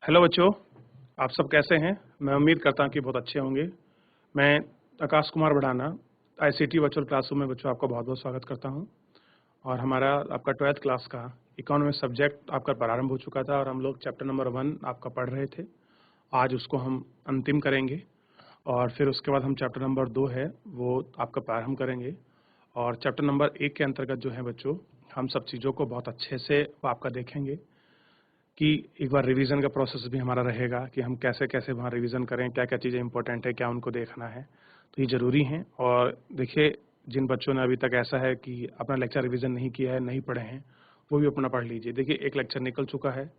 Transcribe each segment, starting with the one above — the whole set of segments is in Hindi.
हेलो बच्चों, आप सब कैसे हैं? मैं उम्मीद करता हूं कि बहुत अच्छे होंगे। मैं आकाश कुमार बढ़ाना आईसीटी वर्चुअल क्लासरूम में बच्चों आपका बहुत बहुत स्वागत करता हूं। और हमारा आपका 12th क्लास का इकोनॉमिक्स सब्जेक्ट आपका प्रारंभ हो चुका था और हम लोग चैप्टर नंबर 1 आपका पढ़ रहे थे। आज उसको हम अंतिम करेंगे और फिर उसके बाद हम चैप्टर नंबर 2 है वो आपका प्रारंभ करेंगे। और चैप्टर नंबर 1 के अंतर्गत जो है बच्चों, हम सब चीज़ों को बहुत अच्छे से आपका देखेंगे कि एक बार रिवीजन का प्रोसेस भी हमारा रहेगा कि हम कैसे कैसे वहाँ रिवीजन करें, क्या क्या चीज़ें इंपॉर्टेंट है, क्या उनको देखना है, तो ये ज़रूरी है। और देखिए, जिन बच्चों ने अभी तक ऐसा है कि अपना लेक्चर रिवीजन नहीं किया है, नहीं पढ़े हैं, वो भी अपना पढ़ लीजिए। देखिए, एक लेक्चर निकल चुका है,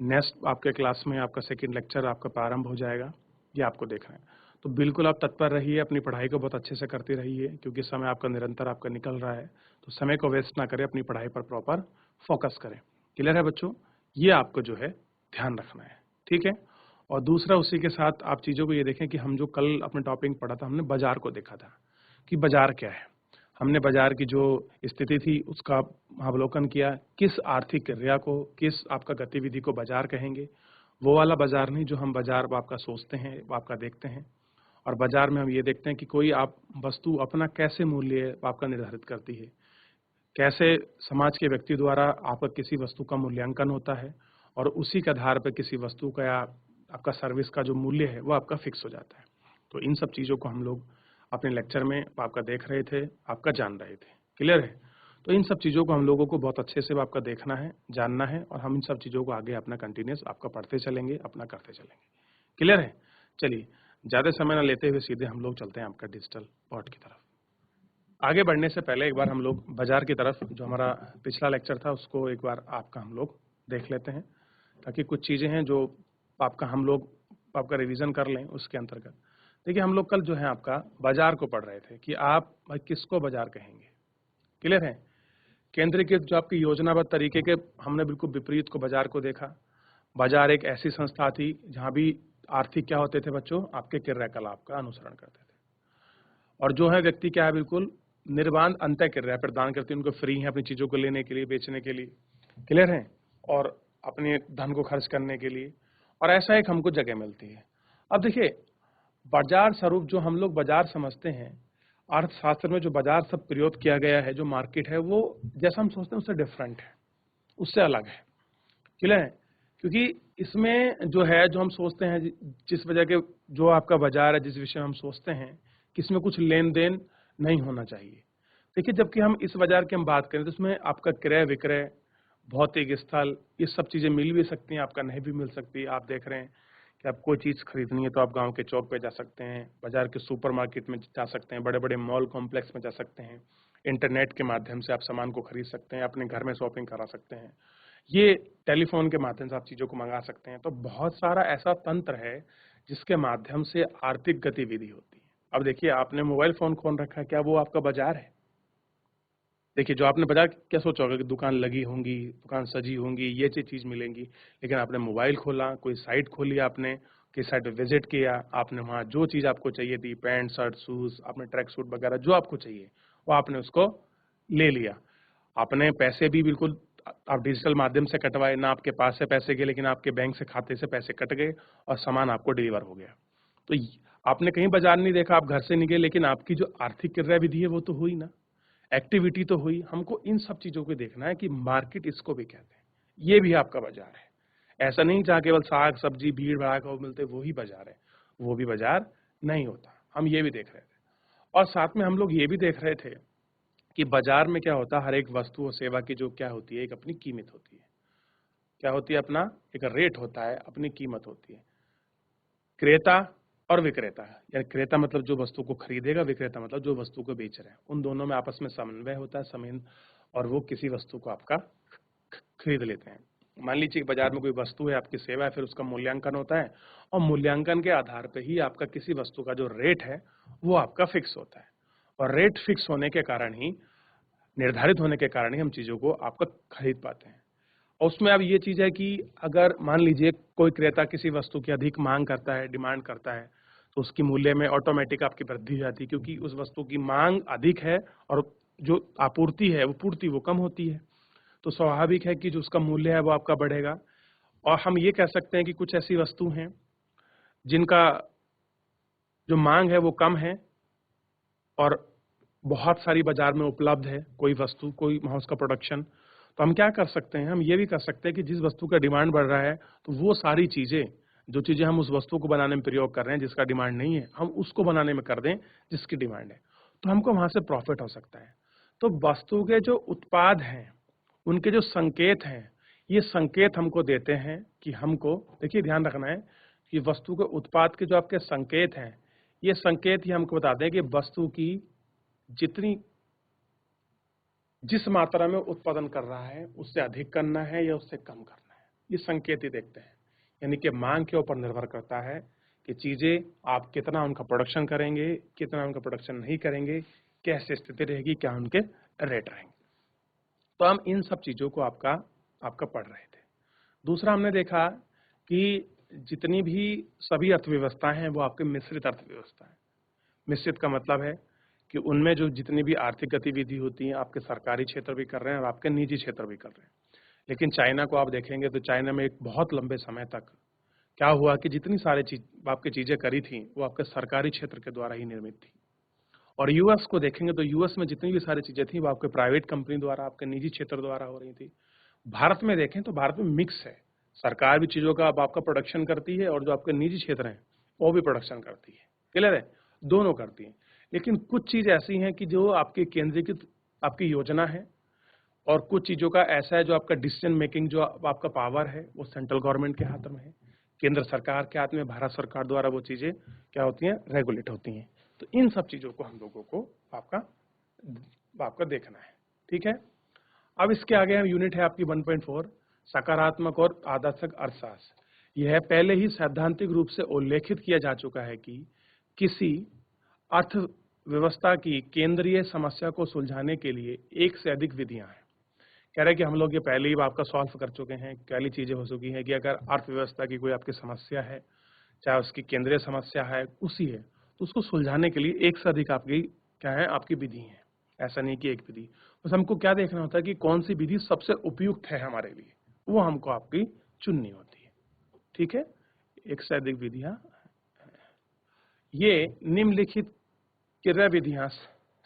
नेक्स्ट आपके क्लास में आपका सेकेंड लेक्चर आपका प्रारंभ हो जाएगा, ये आपको देखना है। तो बिल्कुल आप तत्पर रहिए, अपनी पढ़ाई को बहुत अच्छे से करते रहिए, क्योंकि समय आपका निरंतर आपका निकल रहा है। तो समय को वेस्ट ना करें, अपनी पढ़ाई पर प्रॉपर फोकस करें। क्लियर है बच्चों? ये आपको जो है ध्यान रखना है, ठीक है। और दूसरा, उसी के साथ आप चीज़ों को ये देखें कि हम जो कल अपने टॉपिक पढ़ा था, हमने बाजार को देखा था कि बाजार क्या है। हमने बाजार की जो स्थिति थी उसका अवलोकन किया, किस आर्थिक क्रिया को, किस आपका गतिविधि को बाजार कहेंगे। वो वाला बाजार नहीं जो हम बाजार आपका सोचते हैं, वो आपका देखते हैं। और बाजार में हम ये देखते हैं कि कोई आप वस्तु अपना कैसे मूल्य आपका निर्धारित करती है, कैसे समाज के व्यक्ति द्वारा आपका किसी वस्तु का मूल्यांकन होता है और उसी के आधार पर किसी वस्तु का या आपका सर्विस का जो मूल्य है वो आपका फिक्स हो जाता है। तो इन सब चीज़ों को हम लोग अपने लेक्चर में आपका देख रहे थे, आपका जान रहे थे। क्लियर है? तो इन सब चीज़ों को हम लोगों को बहुत अच्छे से आपका देखना है, जानना है, और हम इन सब चीज़ों को आगे अपना कंटिन्यूस आपका पढ़ते चलेंगे, अपना करते चलेंगे। क्लियर है? चलिए, ज़्यादा समय ना लेते हुए सीधे हम लोग चलते हैं आपका डिजिटल बोर्ड की तरफ। आगे बढ़ने से पहले एक बार हम लोग बाजार की तरफ, जो हमारा पिछला लेक्चर था, उसको एक बार आपका हम लोग देख लेते हैं, ताकि कुछ चीज़ें हैं जो आपका हम लोग आपका रिवीजन कर लें उसके अंतर्गत। देखिए, हम लोग कल जो है आपका बाजार को पढ़ रहे थे कि आप भाई किसको बाजार कहेंगे। क्लियर है? केंद्रीकृत जो आपकी योजनाबद्ध तरीके के, हमने बिल्कुल विपरीत को बाजार को देखा। बाजार एक ऐसी संस्था थी जहाँ भी आर्थिक क्या होते थे बच्चों, आपके क्रियाकलाप का अनुसरण करते थे। और जो है व्यक्ति क्या है, बिल्कुल निर्बाध अंतः क्रिया प्रदान करती है, उनको फ्री है अपनी चीज़ों को लेने के लिए, बेचने के लिए। क्लियर है? और अपने धन को खर्च करने के लिए। और ऐसा एक हमको जगह मिलती है। अब देखिए, बाजार स्वरूप जो हम लोग बाजार समझते हैं, अर्थशास्त्र में जो बाजार शब्द प्रयोग किया गया है, जो मार्केट है, वो जैसा हम सोचते हैं उससे डिफरेंट है, उससे अलग है। क्लियर है? क्योंकि इसमें जो है, जो हम सोचते हैं, जिस वजह के जो आपका बाजार है, जिस विषय में हम सोचते हैं कि इसमें कुछ लेन देन नहीं होना चाहिए। देखिए, जबकि हम इस बाजार की हम बात करें तो इसमें आपका क्रय विक्रय, भौतिक स्थल, ये सब चीज़ें मिल भी सकती हैं, आपका नहीं भी मिल सकती। आप देख रहे हैं कि आप कोई चीज़ खरीदनी है तो आप गांव के चौक पे जा सकते हैं, बाजार के सुपरमार्केट में जा सकते हैं, बड़े बड़े मॉल कॉम्प्लेक्स में जा सकते हैं, इंटरनेट के माध्यम से आप सामान को खरीद सकते हैं, अपने घर में शॉपिंग करा सकते हैं, ये टेलीफोन के माध्यम से आप चीज़ों को मंगा सकते हैं। तो बहुत सारा ऐसा तंत्र है जिसके माध्यम से आर्थिक गतिविधि होती है। अब देखिए, आपने मोबाइल फ़ोन खोल रखा है, क्या वो आपका बाजार है? देखिए, जो आपने बाजार क्या सोचा होगा कि दुकान लगी होंगी, दुकान सजी होंगी, ये चीज़ मिलेंगी, लेकिन आपने मोबाइल खोला, कोई साइट खोली आपने, किस साइट पे विज़िट किया, आपने वहाँ जो चीज़ आपको चाहिए थी, पैंट, शर्ट, शूज़, आपने ट्रैक सूट वगैरह जो आपको चाहिए, वो आपने उसको ले लिया। आपने पैसे भी बिल्कुल आप डिजिटल माध्यम से कटवाए, ना आपके पास से पैसे गए, लेकिन आपके बैंक से खाते से पैसे कट गए और सामान आपको डिलीवर हो गया। तो आपने कहीं बाजार नहीं देखा, आप घर से नहीं गए, लेकिन आपकी जो आर्थिक क्रियाविधि है वो तो हुई ना, एक्टिविटी तो हुई। हमको इन सब चीज़ों को देखना है कि मार्केट इसको भी कहते हैं, ये भी आपका बाजार है। ऐसा नहीं जहाँ केवल साग सब्जी भीड़ भड़ाका मिलते वो ही बाजार है, वो भी बाजार नहीं होता। हम ये भी देख रहे थे। और साथ में हम लोग ये भी देख रहे थे कि बाजार में क्या होता है, हर एक वस्तु और सेवा की जो क्या होती है, एक अपनी कीमत होती है। क्या होती है? अपना एक रेट होता है, अपनी कीमत होती है। क्रेता और विक्रेता, यानी क्रेता मतलब जो वस्तु को खरीदेगा, विक्रेता मतलब जो वस्तु को बेच रहे हैं, उन दोनों में आपस में समन्वय होता है, समन्वय, और वो किसी वस्तु को आपका खरीद लेते हैं। मान लीजिए कि बाजार में कोई वस्तु है, आपकी सेवा है, फिर उसका मूल्यांकन होता है और मूल्यांकन के आधार पर ही आपका किसी वस्तु का जो रेट है वो आपका फिक्स होता है। और रेट फिक्स होने के कारण ही, निर्धारित होने के कारण ही हम चीज़ों को आपका खरीद पाते हैं। और उसमें अब ये चीज़ है कि अगर मान लीजिए कोई क्रेता किसी वस्तु की अधिक मांग करता है, डिमांड करता है, तो उसकी मूल्य में ऑटोमेटिक आपकी वृद्धि हो जाती है, क्योंकि उस वस्तु की मांग अधिक है और जो आपूर्ति है वो पूर्ति वो कम होती है। तो स्वाभाविक है कि जो उसका मूल्य है वो आपका बढ़ेगा। और हम ये कह सकते हैं कि कुछ ऐसी वस्तु हैं जिनका जो मांग है वो कम है और बहुत सारी बाजार में उपलब्ध है कोई वस्तु, कोई वहाँ उसका प्रोडक्शन। तो हम क्या कर सकते हैं, हम ये भी कर सकते हैं कि जिस वस्तु का डिमांड बढ़ रहा है तो वो सारी चीज़ें, जो चीज़ें हम उस वस्तु को बनाने में प्रयोग कर रहे हैं जिसका डिमांड नहीं है, हम उसको बनाने में कर दें जिसकी डिमांड है, तो हमको वहाँ से प्रॉफिट हो सकता है। तो वस्तु के जो उत्पाद हैं, उनके जो संकेत हैं, ये संकेत हमको देते हैं कि हमको, देखिए ध्यान रखना है कि वस्तु के उत्पाद के जो आपके संकेत हैं, ये संकेत ही हमको बताते हैं कि वस्तु की जिस मात्रा में उत्पादन कर रहा है उससे अधिक करना है या उससे कम करना है, ये संकेत ही देखते हैं। यानी कि मांग के ऊपर निर्भर करता है कि चीजें आप कितना उनका प्रोडक्शन करेंगे, कितना उनका प्रोडक्शन नहीं करेंगे, कैसे स्थिति रहेगी, क्या उनके रेट रहेंगे। तो हम इन सब चीजों को आपका पढ़ रहे थे। दूसरा हमने देखा कि जितनी भी सभी अर्थव्यवस्थाएं हैं वो आपके मिश्रित अर्थव्यवस्था है। मिश्रित का मतलब है कि उनमें जो जितनी भी आर्थिक गतिविधि होती है, आपके सरकारी क्षेत्र भी कर रहे हैं और आपके निजी क्षेत्र भी कर रहे हैं। लेकिन चाइना को आप देखेंगे तो चाइना में एक बहुत लंबे समय तक क्या हुआ कि जितनी सारी आपकी चीजें करी थी वो आपके सरकारी क्षेत्र के द्वारा ही निर्मित थी। और यूएस को देखेंगे तो यूएस में जितनी भी सारी चीजें थी वो आपके प्राइवेट कंपनी द्वारा, आपके निजी क्षेत्र द्वारा हो रही थी। भारत में देखें तो भारत में मिक्स है, सरकार भी चीजों का अब आपका प्रोडक्शन करती है और जो आपके निजी क्षेत्र हैं वो भी प्रोडक्शन करती है। क्लियर है, दोनों करती है। लेकिन कुछ चीज ऐसी हैं कि जो आपकी केंद्रीकृत आपकी योजना है और कुछ चीजों का ऐसा है जो आपका डिसीजन मेकिंग, जो आपका पावर है वो सेंट्रल गवर्नमेंट के हाथ में है, केंद्र सरकार के हाथ में, भारत सरकार द्वारा वो चीजें क्या होती हैं, रेगुलेट होती हैं। तो इन सब चीजों को हम लोगों को आपका देखना है। ठीक है, अब इसके आगे हम यूनिट है आपकी 1.4 सकारात्मक और आदर्शक अर्थशास्त्र। यह पहले ही सैद्धांतिक रूप से उल्लेखित किया जा चुका है कि किसी अर्थव्यवस्था की केंद्रीय समस्या को सुलझाने के लिए एक से अधिक विधियां हैं। कह रहे हैं कि हम लोग ये पहले ही आपका सॉल्व कर चुके हैं, पहली चीजें हो चुकी हैं कि अगर अर्थव्यवस्था की कोई आपकी समस्या है, चाहे उसकी केंद्रीय समस्या है, उसी है, तो उसको सुलझाने के लिए एक से अधिक आपकी क्या है, आपकी विधि है। ऐसा नहीं कि एक विधि, बस हमको क्या देखना होता है कि कौन सी विधि सबसे उपयुक्त है हमारे लिए, वो हमको आपकी चुननी होती है। ठीक है, एक से अधिक विधियां, ये निम्नलिखित क्रिया विधियां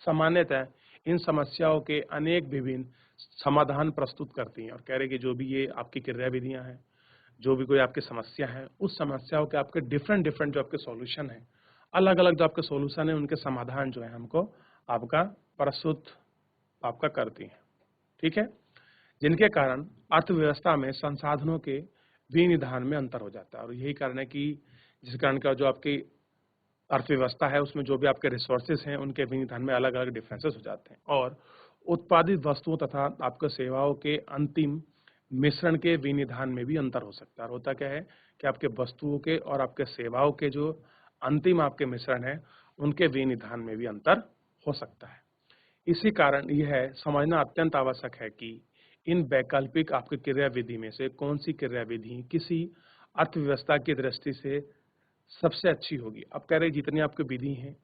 सामान्यतः इन समस्याओं के अनेक विभिन्न समाधान प्रस्तुत करती हैं। और कह रहे कि जो भी ये आपकी क्रिया विधियां हैं, जो भी कोई आपकी समस्या है, उस समस्याओं के आपके डिफरेंट जो आपके सॉल्यूशन है, अलग अलग जो आपके सॉल्यूशन है, उनके समाधान जो है हमको आपका प्रस्तुत आपका करती हैं। ठीक है, जिनके कारण अर्थव्यवस्था में संसाधनों के विनिधान में अंतर हो जाता है। और यही कारण है कि जिस कारण का जो आपकी अर्थव्यवस्था है उसमें जो भी आपके रिसोर्सेज हैं उनके विनिधान में अलग अलग डिफरेंसेस हो जाते हैं और उत्पादित वस्तुओं तथा आपके सेवाओं के अंतिम मिश्रण के विनिधान में भी अंतर हो सकता है। और होता क्या है कि आपके वस्तुओं के और आपके सेवाओं के जो अंतिम आपके मिश्रण है उनके विनिधान में भी अंतर हो सकता है। इसी कारण यह समझना अत्यंत आवश्यक है कि इन वैकल्पिक आपके क्रिया विधि में से कौन सी क्रिया विधि किसी अर्थव्यवस्था की दृष्टि से सबसे अच्छी होगी। अब कह रहे जितनी आपकी विधि हैं,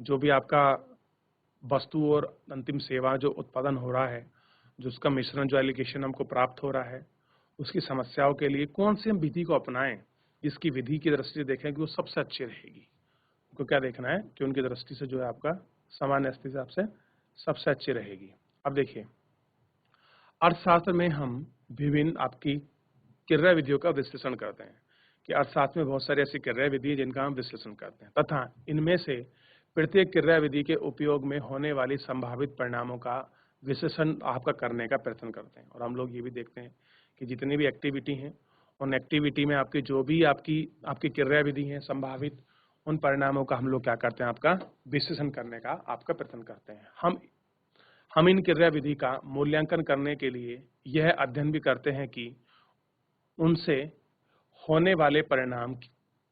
जो भी आपका वस्तु और अंतिम सेवा जो उत्पादन हो रहा है, जो उसका मिश्रण जो एलोकेशन हमको प्राप्त हो रहा है, उसकी समस्याओं के लिए कौन सी हम विधि को अपनाएं, जिसकी विधि की दृष्टि से देखें कि वो सबसे अच्छी रहेगी। उनको क्या देखना है कि उनकी दृष्टि से जो है आपका सामान्य स्थिति से आपसे सबसे अच्छी रहेगी। अब देखिए, अर्थशास्त्र में हम विभिन्न आपकी क्रिया विधियों का विश्लेषण करते हैं कि अर्थशास्त्र में बहुत सारी ऐसी क्रिया विधि है जिनका हम विश्लेषण करते हैं तथा इनमें से प्रत्येक क्रिया विधि के उपयोग में होने वाली संभावित परिणामों का विश्लेषण आपका करने का प्रयत्न करते हैं। और हम लोग ये भी देखते हैं कि जितनी भी एक्टिविटी हैं उन एक्टिविटी में आपकी जो भी आपकी क्रिया विधि है संभावित, उन परिणामों का हम लोग क्या करते हैं, आपका विश्लेषण करने का आपका प्रयत्न करते हैं। हम इन क्रिया विधि का मूल्यांकन करने के लिए यह अध्ययन भी करते हैं कि उनसे होने वाले परिणाम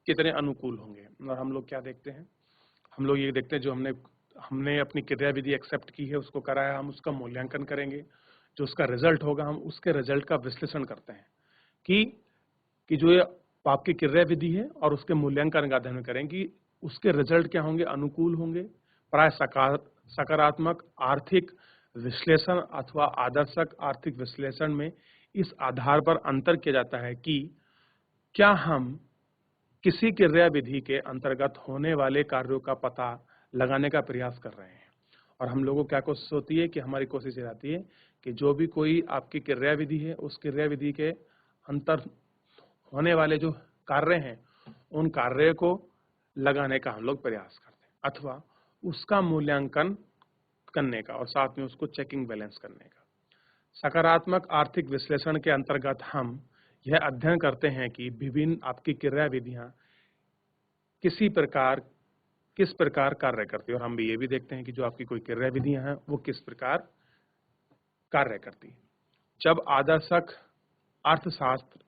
कितने अनुकूल होंगे। और हम लोग क्या देखते हैं, हम लोग ये देखते हैं जो हमने अपनी क्रिया विधि एक्सेप्ट की है, उसको कराया, हम उसका मूल्यांकन करेंगे, जो उसका रिजल्ट होगा हम उसके रिजल्ट का विश्लेषण करते हैं कि जो ये आपकी क्रिया विधि है और उसके मूल्यांकन का अध्ययन करें कि उसके रिजल्ट क्या होंगे, अनुकूल होंगे, प्राय सकारात्मक आर्थिक विश्लेषण अथवा आदर्शक आर्थिक विश्लेषण में इस आधार पर अंतर किया जाता है कि क्या हम किसी क्रिया विधि के अंतर्गत होने वाले कार्यों का पता लगाने का प्रयास कर रहे हैं। और हम लोगों को क्या कोशिश होती है कि हमारी कोशिश ये रहती है कि जो भी कोई आपकी क्रिया विधि है, उस क्रिया विधि के अंतर होने वाले जो कार्य हैं, उन कार्य को लगाने का हम लोग प्रयास करते हैं अथवा उसका मूल्यांकन करने का और साथ में उसको चेकिंग बैलेंस करने का। सकारात्मक आर्थिक विश्लेषण के अंतर्गत हम यह अध्ययन करते हैं कि विभिन्न आपकी क्रिया विधियां किस प्रकार कार्य करती है, और हम भी ये भी देखते हैं कि जो आपकी कोई क्रिया विधियां हैं वो किस प्रकार कार्य करती है। जब आदर्शक अर्थशास्त्र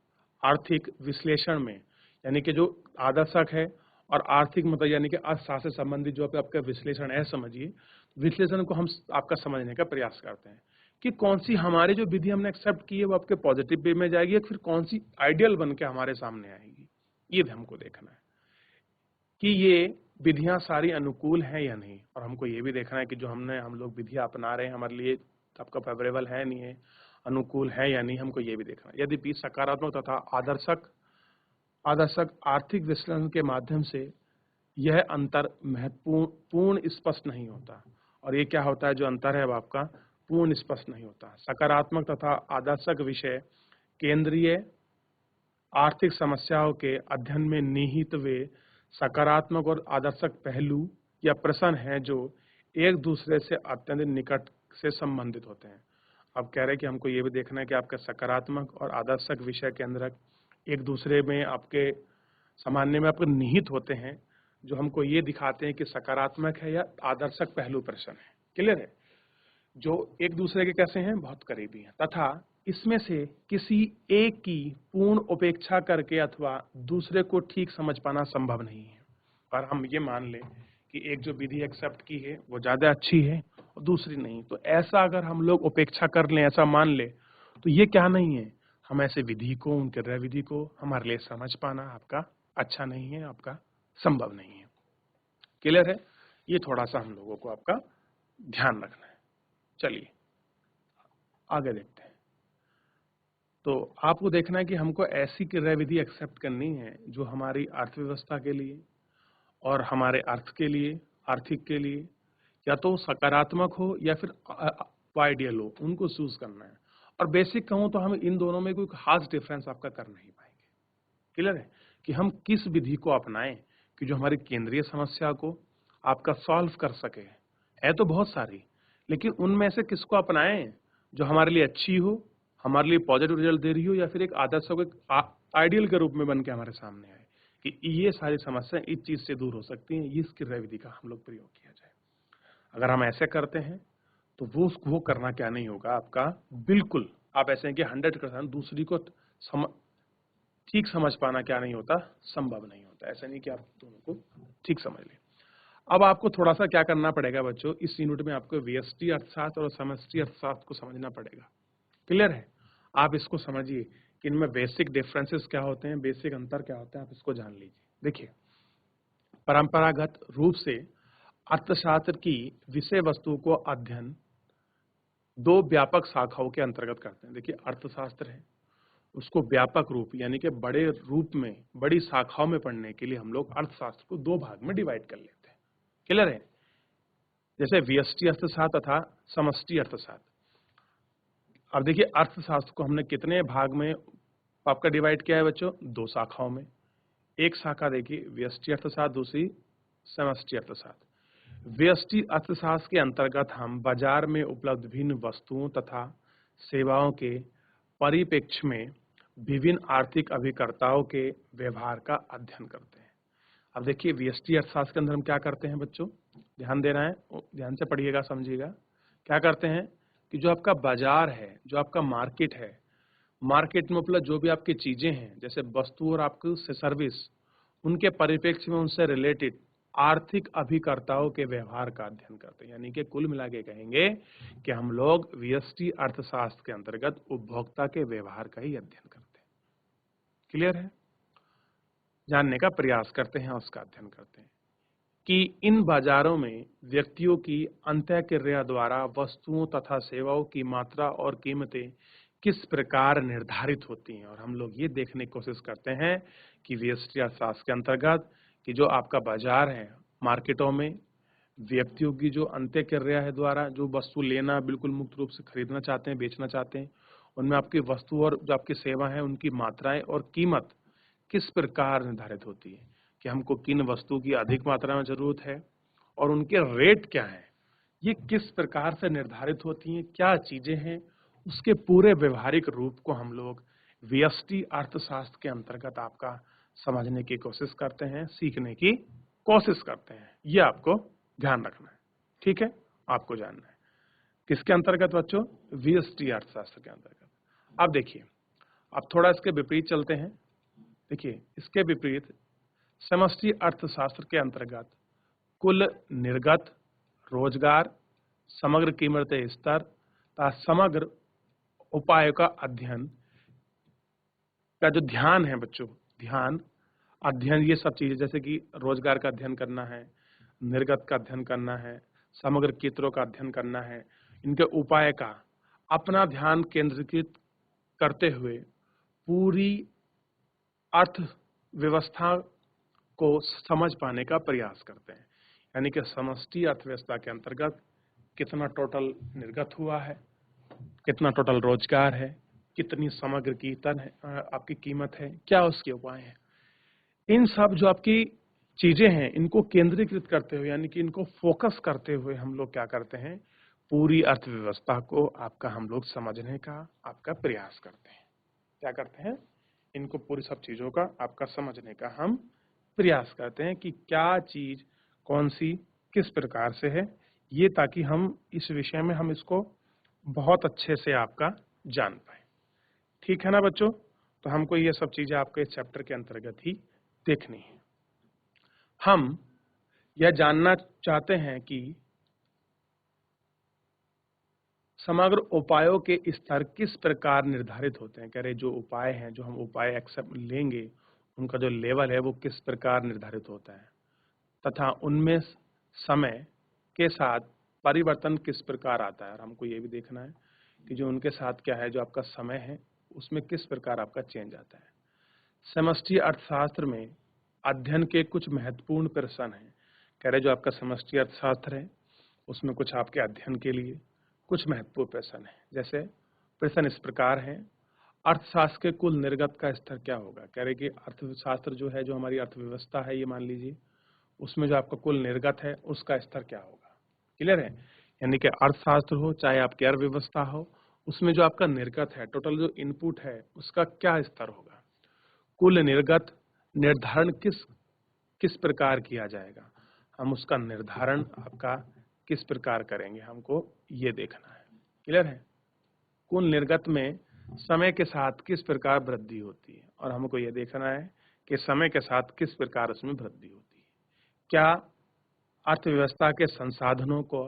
आर्थिक विश्लेषण में, यानी कि जो आदर्शक है और आर्थिक मतलब यानी कि अर्थशास्त्र से संबंधित जो आपका विश्लेषण है, समझिए विश्लेषण को हम आपका समझने का प्रयास करते हैं कि कौन सी हमारी जो विधि हमने एक्सेप्ट की है वो आपके पॉजिटिव वे में जाएगी या फिर कौन सी आइडियल बन के हमारे सामने आएगी। ये भी हमको देखना है कि ये विधियां सारी अनुकूल हैं या नहीं, और हमको ये भी देखना है कि जो हम लोग विधियां अपना रहे हैं हमारे लिए आपका फेवरेबल है नहीं है, अनुकूल है या नहीं, हमको ये भी देखना है। यदि सकारात्मक तथा आदर्शक आर्थिक विश्लेषण के माध्यम से यह अंतर पूर्ण स्पष्ट नहीं होता, और ये क्या होता है, जो अंतर है वो आपका पूर्ण स्पष्ट नहीं होता। सकारात्मक तथा आदर्शक विषय केंद्रीय आर्थिक समस्याओं के अध्ययन में निहित वे सकारात्मक और आदर्शक पहलू या प्रश्न हैं जो एक दूसरे से अत्यंत निकट से संबंधित होते हैं। अब कह रहे हैं कि हमको ये भी देखना है कि आपके सकारात्मक और आदर्शक विषय के अंदर एक दूसरे में आपके सामान्य में आपके निहित होते हैं, जो हमको ये दिखाते हैं कि सकारात्मक है या आदर्शक पहलू प्रश्न है। क्लियर है? जो एक दूसरे के कैसे हैं, बहुत करीबी हैं, तथा इसमें से किसी एक की पूर्ण उपेक्षा करके अथवा दूसरे को ठीक समझ पाना संभव नहीं है। पर हम ये मान लें कि एक जो विधि एक्सेप्ट की है वो ज्यादा अच्छी है और दूसरी नहीं, तो ऐसा अगर हम लोग उपेक्षा कर लें, ऐसा मान ले, तो ये क्या नहीं है, हम ऐसे विधि को, उन क्रिया विधि को हमारे लिए समझ पाना आपका अच्छा नहीं है, आपका संभव नहीं है। क्लियर है? ये थोड़ा सा हम लोगों को आपका ध्यान रखना है। चलिए आगे देखते हैं। तो आपको देखना है कि हमको ऐसी क्रिया विधि एक्सेप्ट करनी है जो हमारी अर्थव्यवस्था के लिए और हमारे अर्थ के लिए, आर्थिक के लिए या तो सकारात्मक हो या फिर आइडियल हो, उनको चूज करना है। और बेसिक कहूं तो हम इन दोनों में कोई खास डिफरेंस आपका कर नहीं पाएंगे। क्लियर है कि हम किस विधि को अपनाएं कि जो हमारी केंद्रीय समस्या को आपका सॉल्व कर सके। है तो बहुत सारी, लेकिन उनमें से किसको अपनाएं जो हमारे लिए अच्छी हो, हमारे लिए पॉजिटिव रिजल्ट दे रही हो, या फिर एक आदर्श को एक आइडियल के रूप में बन के हमारे सामने आए कि ये सारी समस्याएं इस चीज से दूर हो सकती हैं, इस क्रिया विधि का हम लोग प्रयोग किया जाए। अगर हम ऐसे करते हैं तो वो करना क्या नहीं होगा आपका, बिल्कुल आप ऐसे हैं कि 100% दूसरी को ठीक समझ पाना क्या नहीं होता, संभव नहीं होता। ऐसा नहीं कि आप दोनों को ठीक समझ लें। अब आपको थोड़ा सा क्या करना पड़ेगा बच्चों, इस यूनिट में आपको व्यष्टि अर्थशास्त्र और समष्टि अर्थशास्त्र को समझना पड़ेगा। क्लियर है? आप इसको समझिए कि इनमें बेसिक डिफरेंसेस क्या होते हैं, बेसिक अंतर क्या होते हैं, आप इसको जान लीजिए। देखिए, परंपरागत रूप से अर्थशास्त्र की विषय वस्तु को अध्ययन दो व्यापक शाखाओं के अंतर्गत करते हैं। देखिए, अर्थशास्त्र है, उसको व्यापक रूप यानी कि बड़े रूप में, बड़ी शाखाओं में पढ़ने के लिए हम लोग अर्थशास्त्र को दो भाग में डिवाइड कर लेते हैं। क्लियर है? जैसे व्यष्टि अर्थशास्त्र तथा समष्टि अर्थशास्त्र। अब देखिए, अर्थशास्त्र को हमने कितने भाग में आपका डिवाइड किया है बच्चों, दो शाखाओं में। एक शाखा देखिए व्यष्टि अर्थशास्त्र, दूसरी समष्टि अर्थशास्त्र। व्यष्टि अर्थशास्त्र के अंतर्गत हम बाजार में उपलब्ध विभिन्न वस्तुओं तथा सेवाओं के परिप्रेक्ष्य में विभिन्न आर्थिक अभिकर्ताओं के व्यवहार का अध्ययन करते हैं। अब देखिए, व्यष्टि अर्थशास्त्र के अंदर हम क्या करते हैं बच्चों, ध्यान देना है, ध्यान से पढ़िएगा, समझिएगा। क्या करते हैं कि जो आपका बाजार है, जो आपका मार्केट है, मार्केट में मतलब जो भी आपकी चीजें हैं, जैसे वस्तु और आपकी सर्विस, उनके परिप्रेक्ष्य में उनसे रिलेटेड आर्थिक अभिकर्ताओं के व्यवहार का अध्ययन करते हैं। यानी कि कुल मिला के कहेंगे कि हम लोग व्यष्टि अर्थशास्त्र के अंतर्गत उपभोक्ता के व्यवहार का ही अध्ययन करते हैं। क्लियर है? जानने का प्रयास करते हैं, उसका अध्ययन करते हैं कि इन बाजारों में व्यक्तियों की अंतःक्रिया द्वारा वस्तुओं तथा सेवाओं की मात्रा और कीमतें किस प्रकार निर्धारित होती हैं, और हम लोग ये देखने की कोशिश करते हैं कि व्यष्टि अर्थशास्त्र के अंतर्गत कि जो आपका बाजार है, मार्केटों में व्यक्तियों की जो अंत्य क्रिया है द्वारा जो वस्तु लेना बिल्कुल मुक्त रूप से खरीदना चाहते हैं, बेचना चाहते हैं, उनमें आपकी वस्तु और जो आपकी सेवा है उनकी मात्राएं और कीमत किस प्रकार निर्धारित होती है कि हमको किन वस्तु की अधिक मात्रा में जरूरत है और उनके रेट क्या हैं, ये किस प्रकार से निर्धारित होती हैं, क्या चीजें हैं, उसके पूरे व्यवहारिक रूप को हम लोग व्यष्टि अर्थशास्त्र के अंतर्गत आपका समझने की कोशिश करते हैं, सीखने की कोशिश करते हैं। ये आपको ध्यान रखना है, ठीक है, आपको जानना है किसके अंतर्गत बच्चों, व्यष्टि अर्थशास्त्र के अंतर्गत। अब देखिए, अब थोड़ा इसके विपरीत चलते हैं। देखिए, इसके विपरीत समष्टि अर्थशास्त्र के अंतर्गत कुल निर्गत, रोजगार, समग्र कीमत स्तर तथा समग्र उपायों का अध्ययन का जो ध्यान है बच्चों, ध्यान, अध्ययन, ये सब चीजें जैसे कि रोजगार का अध्ययन करना है, निर्गत का अध्ययन करना है, समग्र कीमतों का अध्ययन करना है, इनके उपाय का अपना ध्यान केंद्रीकृत करते हुए पूरी अर्थव्यवस्था को समझ पाने का प्रयास करते हैं। यानी कि समष्टि अर्थव्यवस्था के अंतर्गत कितना टोटल निर्गत हुआ है, कितना टोटल रोजगार है, कितनी समग्र कीमत है, आपकी कीमत है, क्या उसके उपाय हैं, इन सब जो आपकी चीजें हैं इनको केंद्रीकृत करते हुए यानी कि इनको फोकस करते हुए हम लोग क्या करते हैं, पूरी अर्थव्यवस्था को आपका हम लोग समझने का आपका प्रयास करते हैं। क्या करते हैं, इनको पूरी सब चीजों का आपका समझने का हम प्रयास करते हैं कि क्या चीज कौन सी किस प्रकार से है, ये ताकि हम इस विषय में हम इसको बहुत अच्छे से आपका जान पाए। ठीक है ना बच्चों, तो हमको ये सब चीजें आपके इस चैप्टर के अंतर्गत ही देखनी है। हम यह जानना चाहते हैं कि समग्र उपायों के स्तर किस प्रकार निर्धारित होते हैं। कह रहे जो उपाय हैं, जो हम उपाय एक्सेप्ट लेंगे, उनका जो लेवल है वो किस प्रकार निर्धारित होता है तथा उनमें समय के साथ परिवर्तन किस प्रकार आता है। और हमको ये भी देखना है कि जो उनके साथ क्या है, जो आपका समय है उसमें किस प्रकार आपका चेंज आता है। समष्टि अर्थशास्त्र में अध्ययन के कुछ महत्वपूर्ण प्रश्न हैं। कह रहे जो आपका समष्टि अर्थशास्त्र है उसमें कुछ आपके अध्ययन के लिए कुछ महत्वपूर्ण प्रश्न है। जैसे प्रश्न इस प्रकार है, अर्थशास्त्र के कुल निर्गत का स्तर क्या होगा। कह रहे कि अर्थशास्त्र जो है, जो हमारी अर्थव्यवस्था है, ये मान लीजिए उसमें जो आपका कुल निर्गत है उसका स्तर क्या होगा। क्लियर है, यानी कि अर्थशास्त्र हो चाहे आपकी अर्थव्यवस्था हो, उसमें जो आपका निर्गत है, टोटल जो इनपुट है, उसका क्या स्तर होगा। कुल निर्गत निर्धारण किस किस प्रकार किया जाएगा, हम उसका निर्धारण आपका किस प्रकार करेंगे, हमको ये देखना है। क्लियर है, कुल निर्गत में समय के साथ किस प्रकार वृद्धि होती है और हमको ये देखना है कि समय के साथ किस प्रकार उसमें वृद्धि होती है। क्या अर्थव्यवस्था के संसाधनों को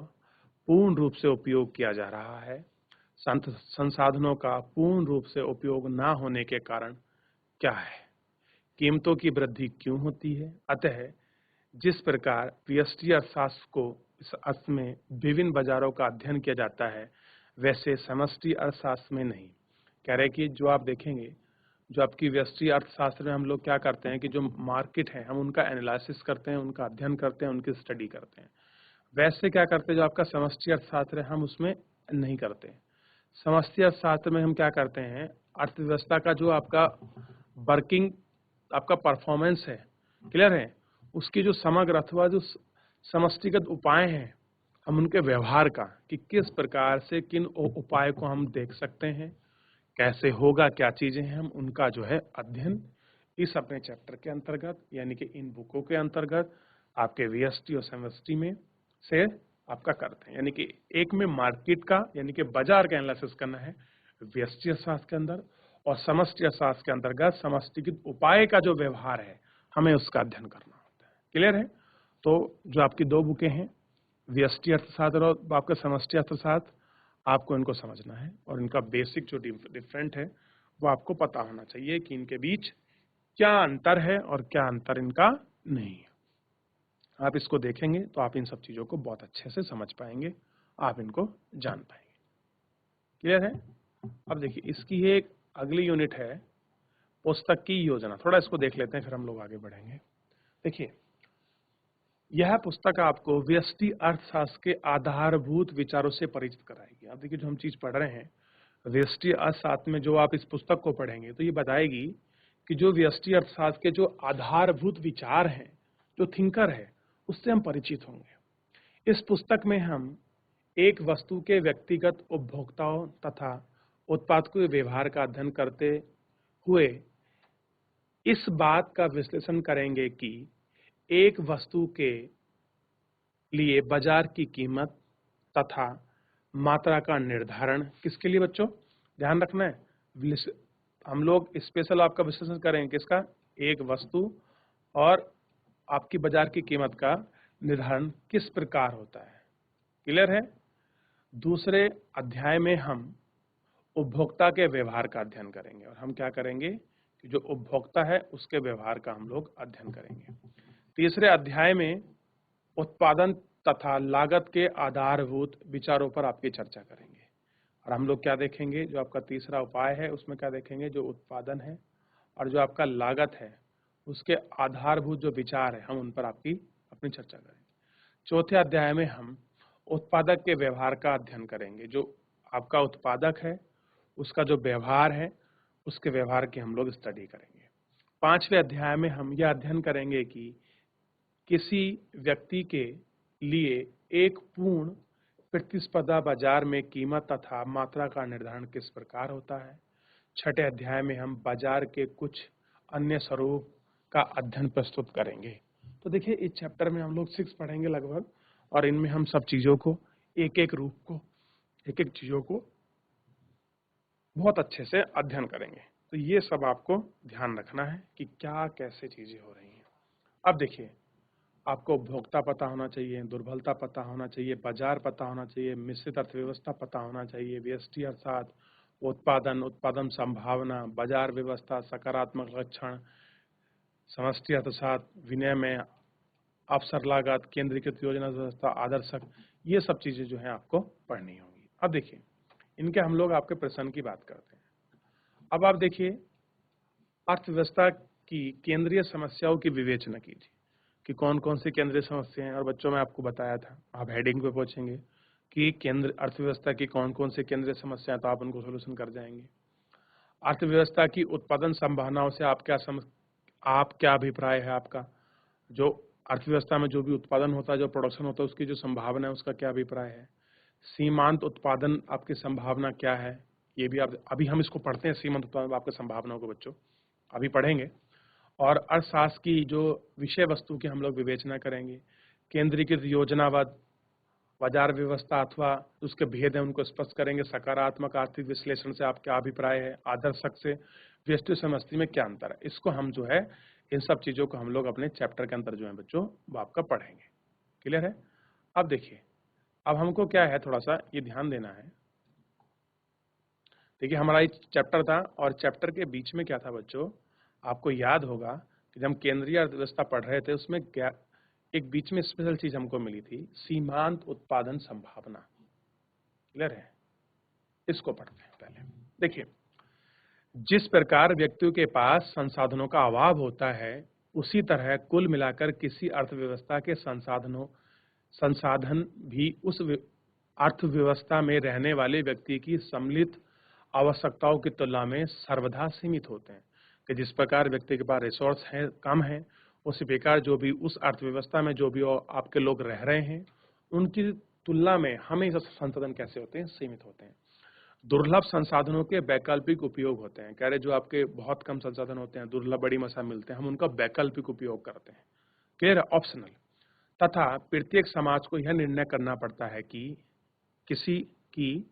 पूर्ण रूप से उपयोग किया जा रहा है, संसाधनों का पूर्ण रूप से उपयोग ना होने के कारण क्या है, कीमतों की वृद्धि क्यों होती है। अतः जिस प्रकार व्यष्टि अर्थशास्त्र को इस अर्थ में विभिन्न बाजारों का अध्ययन किया जाता है, वैसे समष्टि अर्थशास्त्र में नहीं। कह रहे कि जो आप देखेंगे, जो आपकी व्यष्टि अर्थशास्त्र में हम लोग क्या करते हैं कि जो मार्केट है हम उनका एनालिसिस करते हैं, उनका अध्ययन करते हैं, उनकी स्टडी करते हैं। वैसे क्या करते हैं, जो आपका समष्टि अर्थशास्त्र है हम उसमें नहीं करते। समष्टि अर्थशास्त्र में हम क्या करते हैं, अर्थव्यवस्था का जो आपका वर्किंग आपका परफॉर्मेंस है, क्लियर है, उसकी जो समग्र अथवा जो समष्टिगत उपाय हैं, हम उनके व्यवहार का कि किस प्रकार से किन उपाय को हम देख सकते हैं, कैसे होगा, क्या चीजें हैं, हम उनका जो है अध्ययन इस अपने चैप्टर के अंतर्गत यानी कि इन बुकों के अंतर्गत आपके व्यष्टि और समष्टि में से आपका करते हैं। यानी कि एक में मार्केट का यानी कि बाजार का एनालिसिस करना है व्यष्टि अर्थशास्त्र के अंदर, और समष्टि अर्थशास्त्र के अंतर्गत समष्टिगत उपाय का जो व्यवहार है हमें उसका अध्ययन करना होता है। क्लियर है, तो जो आपकी दो बुकें हैं, व्यष्टि अर्थशास्त्र और आपका समष्टि अर्थशास्त्र, आपको इनको समझना है और इनका बेसिक जो डिफरेंट है वो आपको पता होना चाहिए कि इनके बीच क्या अंतर है और क्या अंतर इनका नहीं है। आप इसको देखेंगे तो आप इन सब चीजों को बहुत अच्छे से समझ पाएंगे, आप इनको जान पाएंगे। क्लियर है, अब देखिए इसकी एक अगली यूनिट है पुस्तक की योजना। थोड़ा इसको देख लेते हैं फिर हम लोग आगे बढ़ेंगे। देखिए यह पुस्तक आपको व्यष्टि अर्थशास्त्र के आधारभूत विचारों से परिचित कराएगी। अब देखिए जो हम चीज पढ़ रहे हैं व्यष्टि अर्थशास्त्र में, जो आप इस पुस्तक को पढ़ेंगे तो ये बताएगी कि जो व्यष्टि अर्थशास्त्र के जो आधारभूत विचार हैं, जो थिंकर है, उससे हम परिचित होंगे। इस पुस्तक में हम एक वस्तु के व्यक्तिगत उपभोक्ताओं तथा उत्पादकों के व्यवहार का अध्ययन करते हुए इस बात का विश्लेषण करेंगे कि एक वस्तु के लिए बाजार की कीमत तथा मात्रा का निर्धारण किसके लिए बच्चों, ध्यान रखना है, हम लोग स्पेशल आपका विश्लेषण करेंगे किसका, एक वस्तु और आपकी बाजार की कीमत का निर्धारण किस प्रकार होता है। क्लियर है। दूसरे अध्याय में हम उपभोक्ता के व्यवहार का अध्ययन करेंगे और हम क्या करेंगे कि जो उपभोक्ता है उसके व्यवहार का हम लोग अध्ययन करेंगे। तीसरे अध्याय में उत्पादन तथा लागत के आधारभूत विचारों पर आपकी चर्चा करेंगे और हम लोग क्या देखेंगे, जो आपका तीसरा उपाय है उसमें क्या देखेंगे, जो उत्पादन है और जो आपका लागत है उसके आधारभूत जो विचार है हम उन पर आपकी अपनी चर्चा करेंगे। चौथे अध्याय में हम उत्पादक के व्यवहार का अध्ययन करेंगे। जो आपका उत्पादक है उसका जो व्यवहार है उसके व्यवहार की हम लोग स्टडी करेंगे। पांचवें अध्याय में हम यह अध्ययन करेंगे कि किसी व्यक्ति के लिए एक पूर्ण प्रतिस्पर्धा बाजार में कीमत तथा मात्रा का निर्धारण किस प्रकार होता है। छठे अध्याय में हम बाजार के कुछ अन्य स्वरूप का अध्ययन प्रस्तुत करेंगे। तो देखिए इस चैप्टर में हम लोग 6 पढ़ेंगे लगभग और इनमें हम सब चीजों को एक एक रूप को एक एक चीजों को बहुत अच्छे से अध्ययन करेंगे। तो ये सब आपको ध्यान रखना है कि क्या कैसे चीजें हो रही हैं। अब देखिए आपको उपभोक्ता पता होना चाहिए, दुर्बलता पता होना चाहिए, बाजार पता होना चाहिए, मिश्रित अर्थव्यवस्था पता होना चाहिए, व्यष्टि अर्थात उत्पादन, उत्पादन संभावना, बाजार व्यवस्था, सकारात्मक लक्षण, समष्टि अर्थशास्त्र, विनिमय, अवसर लागत, केंद्रीकृत योजना व्यवस्था, आदर्शक, ये सब चीजें जो है आपको पढ़नी होगी। अब देखिए इनके हम लोग आपके प्रश्न की बात करते हैं। अब आप देखिए अर्थव्यवस्था की केंद्रीय समस्याओं की विवेचना कीजिए कि कौन कौन सी केंद्रीय समस्याएं हैं। और बच्चों में आपको बताया था, आप हेडिंग पे पूछेंगे कि केंद्र अर्थव्यवस्था की कौन कौन सी केंद्रीय समस्याएं, तो आप उनको सोल्यूशन कर जाएंगे। अर्थव्यवस्था की उत्पादन संभावनाओं से आप क्या अभिप्राय है आपका, जो अर्थव्यवस्था में जो भी उत्पादन होता है, जो प्रोडक्शन होता है, उसकी जो संभावना है उसका क्या अभिप्राय है। सीमांत उत्पादन आपकी संभावना क्या है, ये भी आप अभी हम इसको पढ़ते हैं, सीमांत उत्पादन आपकी संभावनाओं को बच्चों अभी पढ़ेंगे। और अर्थशास्त्र की जो विषय वस्तु की हम लोग विवेचना करेंगे। केंद्रीकृत योजनावाद, बाजार व्यवस्था अथवा उसके भेद हैं उनको स्पष्ट करेंगे। सकारात्मक आर्थिक विश्लेषण से आप क्या अभिप्राय है, आदर्शक से व्यष्टि समष्टि में क्या अंतर है, इसको हम जो है इन सब चीजों को हम लोग अपने चैप्टर के अंदर जो है बच्चों वो आपका पढ़ेंगे। क्लियर है। अब देखिए अब हमको क्या है, थोड़ा सा ये ध्यान देना है। देखिए हमारा एक चैप्टर था और चैप्टर के बीच में क्या था बच्चों, आपको याद होगा कि जब हम केंद्रीय अर्थव्यवस्था पढ़ रहे थे उसमें एक बीच में स्पेशल चीज हमको मिली थी, सीमांत उत्पादन संभावना। क्लियर है। इसको पढ़ते हैं पहले। देखिए जिस प्रकार व्यक्तियों के पास संसाधनों का अभाव होता है उसी तरह कुल मिलाकर किसी अर्थव्यवस्था के संसाधन भी उस अर्थव्यवस्था में रहने वाले व्यक्ति की सम्मिलित आवश्यकताओं की तुलना में सर्वथा सीमित होते हैं। कि जिस प्रकार व्यक्ति के पास रिसोर्स है कम है, उसी प्रकार जो भी उस अर्थव्यवस्था में जो भी आपके लोग रह रहे हैं उनकी तुलना में हमेशा संसाधन कैसे होते हैं, सीमित होते हैं। दुर्लभ संसाधनों के वैकल्पिक उपयोग होते हैं। कह रहे जो आपके बहुत कम संसाधन होते हैं, दुर्लभ बड़ी मसा मिलते हैं, हम उनका वैकल्पिक उपयोग करते हैं। क्लियर है, ऑप्शनल। तथा प्रत्येक समाज को यह निर्णय करना पड़ता है कि किसी की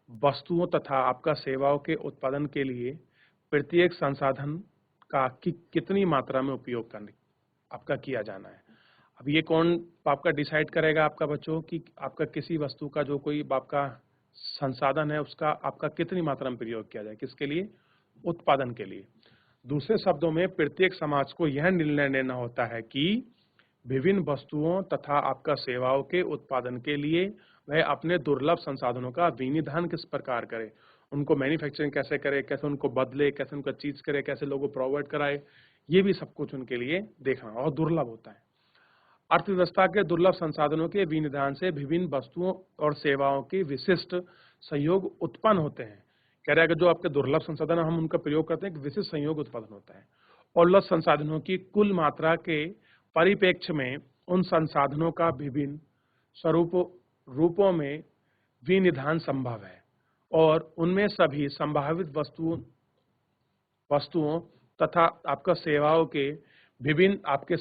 वस्तुओं तथा आपका सेवाओं के उत्पादन के लिए प्रत्येक संसाधन का कितनी मात्रा में उपयोग करने आपका किया जाना है। अब ये कौन आपका डिसाइड करेगा आपका बच्चों कि आपका किसी वस्तु का जो कोई आपका संसाधन है उसका आपका कितनी मात्रा में प्रयोग किया जाए, किसके लिए, उत्पादन के लिए। दूसरे शब्दों में प्रत्येक समाज को यह निर्णय लेना होता है कि विभिन्न वस्तुओं तथा आपका सेवाओं के उत्पादन के लिए वह अपने दुर्लभ संसाधनों का विनिधान किस प्रकार करे उनको मैन्युफैक्चरिंग कैसे करे, कैसे उनको बदले, कैसे उनका चीज करे, कैसे लोगों को प्रोवाइड कराए, ये भी सब कुछ उनके लिए देखना और दुर्लभ होता है। अर्थव्यवस्था के दुर्लभ संसाधनों के विनिधान से विभिन्न वस्तुओं और सेवाओं के विशिष्ट संयोग उत्पन्न होते हैं। कह रहा है कि जो आपके दुर्लभ संसाधन हम उनका प्रयोग करते हैं, एक विशिष्ट संयोग उत्पन्न होता है। औसत संसाधनों की कुल मात्रा के परिप्रेक्ष्य में उन संसाधनों का विभिन्न रूपों में विनिधान संभव है और उनमें सभी संभावित वस्तुओं तथा आपका सेवाओं के विभिन्न आपके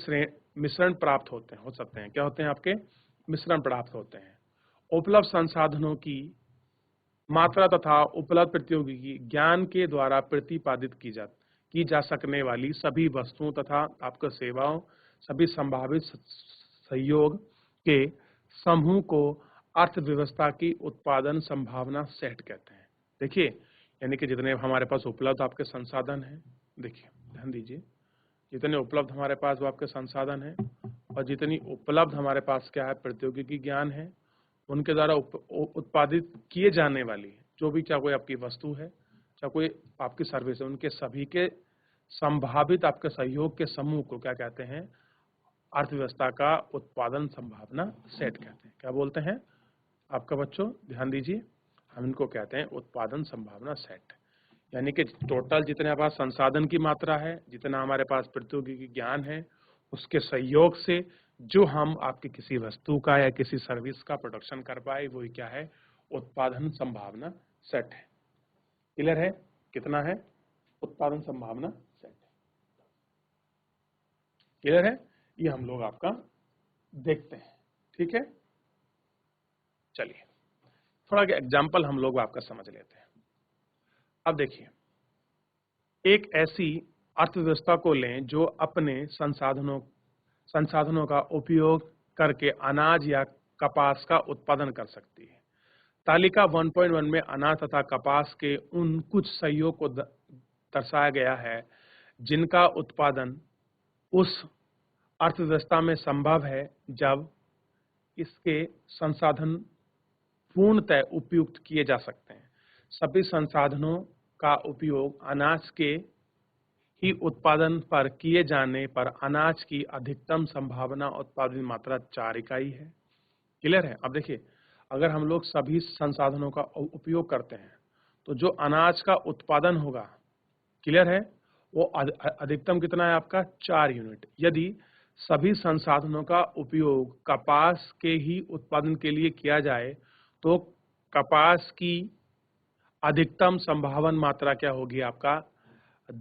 मिश्रण प्राप्त होते हैं, हो सकते हैं। क्या होते हैं? आपके मिश्रण प्राप्त होते हैं। उपलब्ध संसाधनों की मात्रा तथा उपलब्ध प्रौद्योगिकी ज्ञान के द्वारा प्रतिपादित की जा सकने वाली सभी वस्तुओं तथा आपका सेवाओं, सभी संभावित सहयोग के समूह को अर्थव्यवस्था की उत्पादन संभावना सेट कहते हैं। देखिए, यानी कि जितने हमारे पास उपलब्ध आपके संसाधन हैं, देखिए ध्यान दीजिए, जितने उपलब्ध हमारे पास वो आपके संसाधन हैं और जितनी उपलब्ध हमारे पास क्या है प्रौद्योगिकी ज्ञान है, उनके द्वारा उत्पादित किए जाने वाली जो भी, चाहे कोई आपकी वस्तु है, चाहे कोई आपकी सर्विस है, उनके सभी के संभावित आपके सहयोग के समूह को क्या कहते हैं? अर्थव्यवस्था का उत्पादन संभावना सेट कहते हैं। क्या बोलते हैं आपका बच्चों? ध्यान दीजिए, हम इनको कहते हैं उत्पादन संभावना सेट। यानी कि टोटल जितने हमारे पास संसाधन की मात्रा है, जितना हमारे पास प्रौद्योगिकी ज्ञान है, उसके सहयोग से जो हम आपकी किसी वस्तु का या किसी सर्विस का प्रोडक्शन कर पाए, वही क्या है? उत्पादन संभावना सेट है। क्लियर है? कितना है? उत्पादन संभावना सेट। क्लियर है? ये हम लोग आपका देखते हैं। ठीक है, चलिए थोड़ा एग्जाम्पल हम लोग आपका समझ लेते हैं। अब देखिए, एक ऐसी अर्थव्यवस्था को लें जो अपने संसाधनों का उपयोग करके अनाज या कपास का उत्पादन कर सकती है। तालिका 1.1 में अनाज तथा कपास के उन कुछ सहयोग को दर्शाया गया है जिनका उत्पादन उस अर्थव्यवस्था में संभव है जब इसके संसाधन पूर्णतः उपयुक्त किए जा सकते हैं। सभी संसाधनों का उपयोग अनाज के ही उत्पादन पर किए जाने पर अनाज की अधिकतम संभावना उत्पादन मात्रा 4 इकाई है। क्लियर है? अब देखिए, अगर हम लोग सभी संसाधनों का उपयोग करते हैं तो जो अनाज का उत्पादन होगा, क्लियर है, वो अधिकतम कितना है आपका? 4 यूनिट। यदि सभी संसाधनों का उपयोग कपास के ही उत्पादन के लिए किया जाए तो कपास की अधिकतम संभावना मात्रा क्या होगी आपका?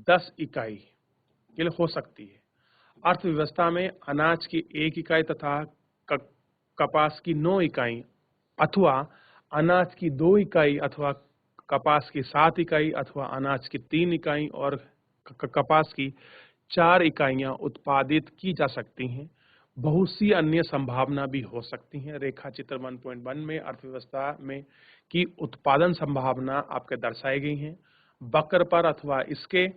10 इकाई के लिए हो सकती है। अर्थव्यवस्था में अनाज की 1 इकाई तथा कपास की 9 इकाई अथवा अनाज की 2 इकाई अथवा कपास की 7 इकाई अथवा अनाज की 3 इकाई और कपास की 4 इकाइयां उत्पादित की जा सकती हैं। बहुत सी अन्य संभावना भी हो सकती हैं। रेखा चित्र 1.1 में अर्थव्यवस्था में की उत्पादन संभावना आपके दर्शाई गई हैं। वक्र पर अथवा इसके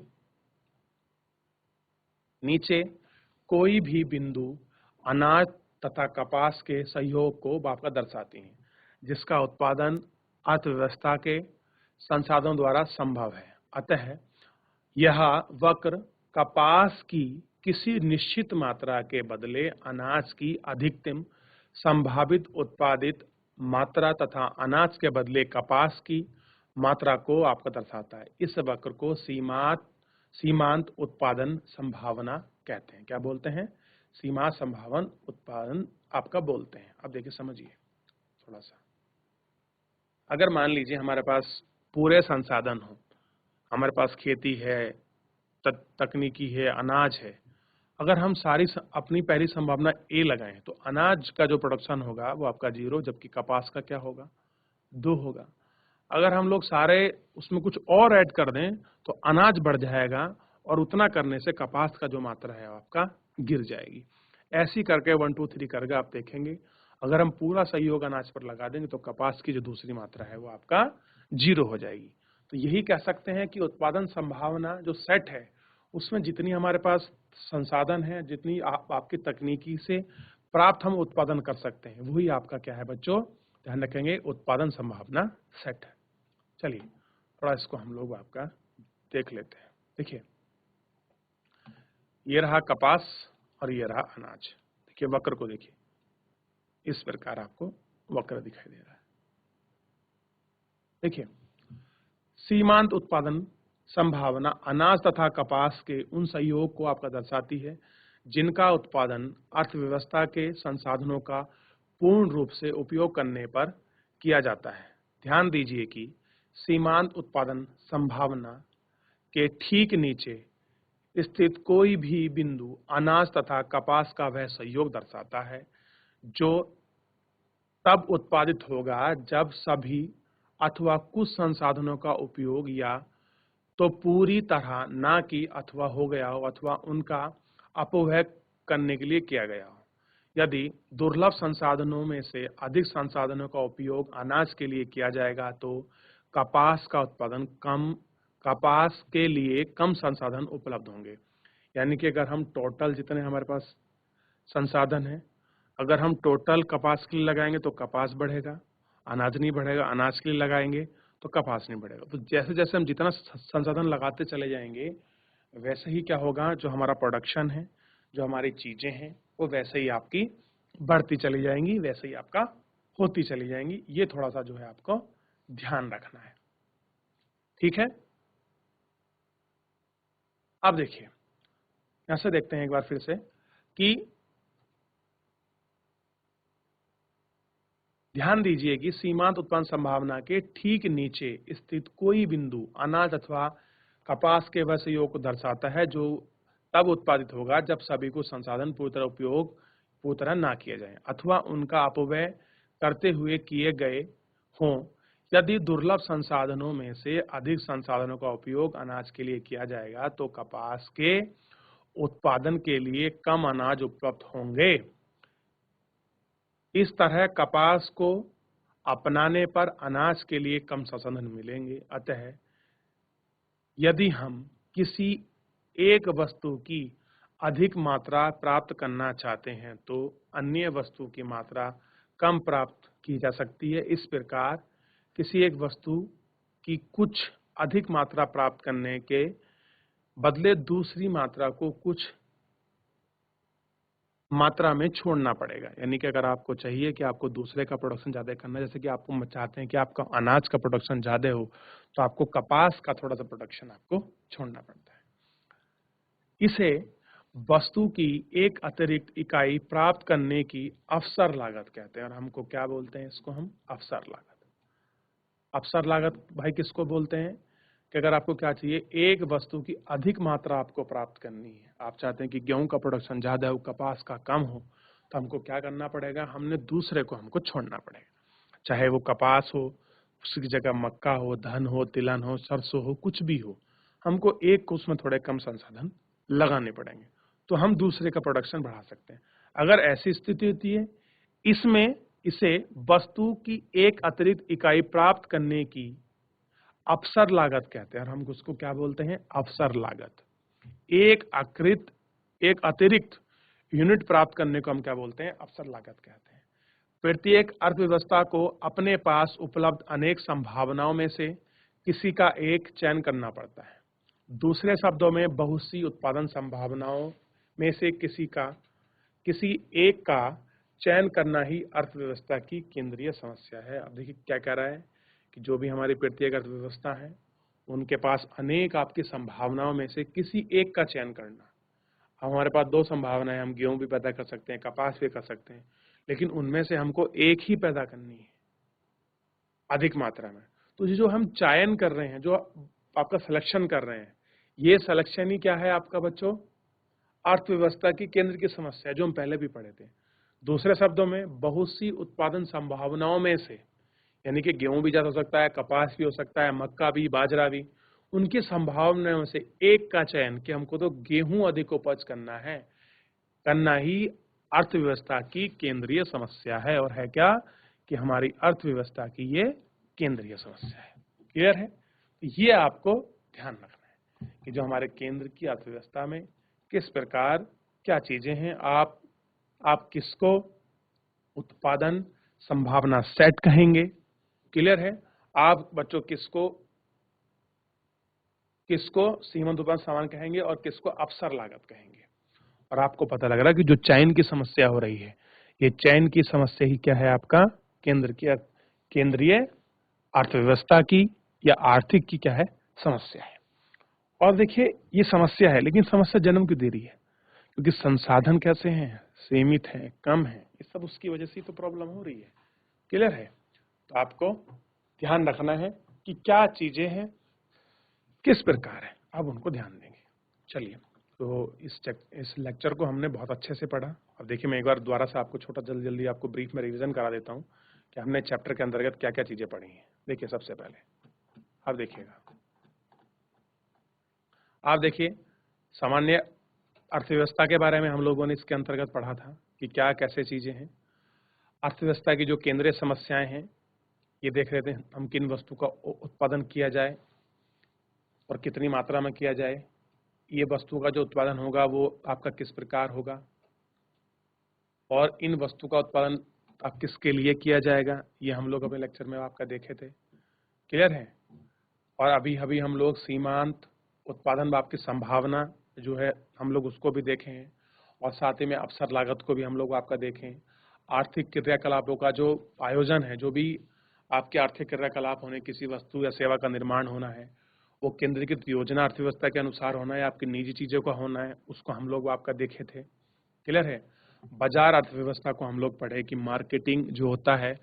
नीचे कोई भी बिंदु अनाज तथा कपास के सहयोग को आपका दर्शाती हैं, जिसका उत्पादन अर्थव्यवस्था के संसाधनों द्वारा संभव है। अतः यह वक्र कपास की किसी निश्चित मात्रा के बदले अनाज की अधिकतम संभावित उत्पादित मात्रा तथा अनाज के बदले कपास की मात्रा को आपका दर्शाता है। इस वक्र को सीमांत उत्पादन संभावना कहते हैं। क्या बोलते हैं? सीमांत संभावना उत्पादन आपका बोलते हैं। अब देखिए, समझिए थोड़ा सा। अगर मान लीजिए हमारे पास पूरे संसाधन हो, हमारे पास खेती है, तकनीकी है, अनाज है, अगर हम सारी अपनी पहली संभावना ए लगाएं तो अनाज का जो प्रोडक्शन होगा वो आपका 0, जबकि कपास का क्या होगा? 2 होगा। अगर हम लोग सारे उसमें कुछ और ऐड कर दें तो अनाज बढ़ जाएगा और उतना करने से कपास का जो मात्रा है आपका गिर जाएगी। ऐसी करके 1 2 3 करके आप देखेंगे, अगर हम पूरा सहयोग अनाज पर लगा देंगे तो कपास की जो दूसरी मात्रा है वो आपका 0 हो जाएगी। तो यही कह सकते हैं कि उत्पादन संभावना जो सेट है उसमें जितनी हमारे पास संसाधन है, जितनी आपकी तकनीकी से प्राप्त हम उत्पादन कर सकते हैं, वही आपका क्या है बच्चों? ध्यान रखेंगे, उत्पादन संभावना सेट है। चलिए थोड़ा इसको हम लोग आपका देख लेते हैं। देखिए, ये रहा कपास और ये रहा अनाज। देखिए वक्र को देखिए, इस प्रकार आपको वक्र दिखाई दे रहा है। देखिए, सीमांत उत्पादन संभावना अनाज तथा कपास के उन सहयोग को आपका दर्शाती है जिनका उत्पादन अर्थव्यवस्था के संसाधनों का पूर्ण रूप से उपयोग करने पर किया जाता है। ध्यान दीजिए कि सीमांत उत्पादन संभावना के ठीक नीचे स्थित कोई भी बिंदु अनाज तथा कपास का वह सहयोग दर्शाता है जो तब उत्पादित होगा जब सभी अथवा कुछ संसाधनों का उपयोग या तो पूरी तरह ना कि अथवा हो गया हो अथवा उनका अपव्यय करने के लिए किया गया हो। यदि दुर्लभ संसाधनों में से अधिक संसाधनों का उपयोग अनाज के लिए किया जाएगा तो कपास के लिए कम संसाधन उपलब्ध होंगे। यानी कि अगर हम टोटल जितने हमारे पास संसाधन है, अगर हम टोटल कपास के लिए लगाएंगे तो कपास बढ़ेगा, अनाज नहीं बढ़ेगा। अनाज के लिए लगाएंगे तो कपास नहीं बढ़ेगा। तो जैसे जैसे हम जितना संसाधन लगाते चले जाएंगे वैसे ही क्या होगा, जो हमारा प्रोडक्शन है, जो हमारी चीजें हैं, वो वैसे ही आपकी बढ़ती चली जाएंगी, वैसे ही आपका होती चली जाएंगी। ये थोड़ा सा जो है आपको ध्यान रखना है, ठीक है। अब देखिए, यहां से देखते हैं एक बार फिर से कि ध्यान दीजिए कि सीमांत उत्पन्न संभावना के ठीक नीचे स्थित कोई बिंदु अनाज अथवा कपास के वह सहयोग को दर्शाता है जो तब उत्पादित होगा जब सभी को संसाधन पूरी तरह ना किए जाए अथवा उनका अपव्यय करते हुए किए गए हों। यदि दुर्लभ संसाधनों में से अधिक संसाधनों का उपयोग अनाज के लिए किया जाएगा तो कपास के उत्पादन के लिए कम अनाज उपलब्ध होंगे। इस तरह कपास को अपनाने पर अनाज के लिए कम संसाधन मिलेंगे। अतः यदि हम किसी एक वस्तु की अधिक मात्रा प्राप्त करना चाहते हैं तो अन्य वस्तु की मात्रा कम प्राप्त की जा सकती है। इस प्रकार किसी एक वस्तु की कुछ अधिक मात्रा प्राप्त करने के बदले दूसरी मात्रा को कुछ मात्रा में छोड़ना पड़ेगा। यानी कि अगर आपको चाहिए कि आपको दूसरे का प्रोडक्शन ज्यादा करना है, जैसे कि आपको चाहते हैं कि आपका अनाज का प्रोडक्शन ज्यादा हो, तो आपको कपास का थोड़ा सा प्रोडक्शन आपको छोड़ना पड़ता है। इसे वस्तु की एक अतिरिक्त इकाई प्राप्त करने की अवसर लागत कहते हैं। और हमको क्या बोलते हैं, इसको हम अवसर लागत। अवसर लागत भाई किसको बोलते हैं कि अगर आपको क्या चाहिए, एक वस्तु की अधिक मात्रा आपको प्राप्त करनी है, आप चाहते हैं कि गेहूं का प्रोडक्शन ज्यादा हो, कपास का कम हो, तो हमको क्या करना पड़ेगा, हमने दूसरे को हमको छोड़ना पड़ेगा। चाहे वो कपास हो, उसकी जगह मक्का हो, धन हो, तिलहन हो, सरसों हो, कुछ भी हो, हमको एक को उसमें थोड़े कम संसाधन लगाने पड़ेंगे तो हम दूसरे का प्रोडक्शन बढ़ा सकते हैं। अगर ऐसी स्थिति होती है, इसमें इसे वस्तु की एक अतिरिक्त इकाई प्राप्त करने की अवसर लागत कहते हैं। और हम उसको क्या बोलते हैं, अवसर लागत। एक अतिरिक्त यूनिट प्राप्त करने को हम क्या बोलते हैं, अवसर लागत कहते हैं। प्रत्येक अर्थव्यवस्था को अपने पास उपलब्ध अनेक संभावनाओं में से किसी का एक चयन करना पड़ता है। दूसरे शब्दों में बहुत सी उत्पादन संभावनाओं में से किसी एक का चयन करना ही अर्थव्यवस्था की केंद्रीय समस्या है। अब देखिए क्या कह रहा है कि जो भी हमारी प्रत्येक अर्थव्यवस्था है उनके पास अनेक आपकी संभावनाओं में से किसी एक का चयन करना। हमारे पास दो संभावनाएं, हम गेहूं भी पैदा कर सकते हैं, कपास भी कर सकते हैं, लेकिन उनमें से हमको एक ही पैदा करनी है अधिक मात्रा में। तो ये जो हम चयन कर रहे हैं, जो आपका सिलेक्शन कर रहे हैं, ये सिलेक्शन ही क्या है आपका बच्चों, अर्थव्यवस्था की केंद्र की समस्या है, जो हम पहले भी पढ़े थे। दूसरे शब्दों में बहुत सी उत्पादन संभावनाओं में से, यानी कि गेहूं भी ज्यादा हो सकता है, कपास भी हो सकता है, मक्का भी, बाजरा भी, उनकी संभावनाओं से एक का चयन कि हमको तो गेहूं अधिक उपज करना ही अर्थव्यवस्था की केंद्रीय समस्या है। और है क्या कि हमारी अर्थव्यवस्था की ये केंद्रीय समस्या है। क्लियर है? ये आपको ध्यान रखना है कि जो हमारे केंद्र की अर्थव्यवस्था में किस प्रकार क्या चीजें हैं। आप किसको उत्पादन संभावना सेट कहेंगे, क्लियर है? आप बच्चों किसको किसको सीमांत उत्पादन सामान कहेंगे और किसको अवसर लागत कहेंगे। और आपको पता लग रहा है कि जो चयन की समस्या हो रही है, ये चयन की समस्या ही क्या है आपका केंद्रीय अर्थव्यवस्था की या आर्थिक की क्या है समस्या है। और देखिए ये समस्या है, लेकिन समस्या जन्म क्यों दे रही है? क्योंकि संसाधन कैसे हैं, सीमित हैं, कम हैं, ये सब उसकी वजह से तो प्रॉब्लम हो रही है। क्लियर है? तो आपको ध्यान रखना है कि क्या चीजें हैं, किस प्रकार है, अब उनको ध्यान देंगे। चलिए, तो इस लेक्चर को हमने बहुत अच्छे से पढ़ा। अब देखिए मैं एक बार दोबारा से आपको छोटा जल्दी आपको ब्रीफ में रिवीजन करा देता हूँ कि हमने चैप्टर के अंतर्गत क्या क्या चीजें पढ़ी हैं। देखिए सबसे पहले आप देखिएगा, आप देखिए सामान्य अर्थव्यवस्था के बारे में हम लोगों ने इसके अंतर्गत पढ़ा था कि क्या कैसे चीजें हैं। अर्थव्यवस्था की जो केंद्रीय समस्याएं हैं ये देख रहे थे हम, किन वस्तु का उत्पादन किया जाए और कितनी मात्रा में किया जाए, ये वस्तु का जो उत्पादन होगा वो आपका किस प्रकार होगा, और इन वस्तु का उत्पादन आप किसके लिए किया जाएगा, ये हम लोग अपने लेक्चर में आपका देखे थे। क्लियर है? और अभी अभी हम लोग सीमांत उत्पादन भाव की संभावना जो है हम लोग उसको भी देखे हैं, और साथ ही में अवसर लागत को भी हम लोग आपका देखें। आर्थिक क्रियाकलापों का जो आयोजन है, जो भी आपके आर्थिक क्रियाकलाप होने, किसी वस्तु या सेवा का निर्माण होना है, वो केंद्रीकृत योजना अर्थव्यवस्था के अनुसार होना है, आपकी निजी चीजों का होना है, उसको हम लोग आपका देखे थे। क्लियर है? बाजार अर्थव्यवस्था को हम लोग पढ़े कि मार्केटिंग जो होता है,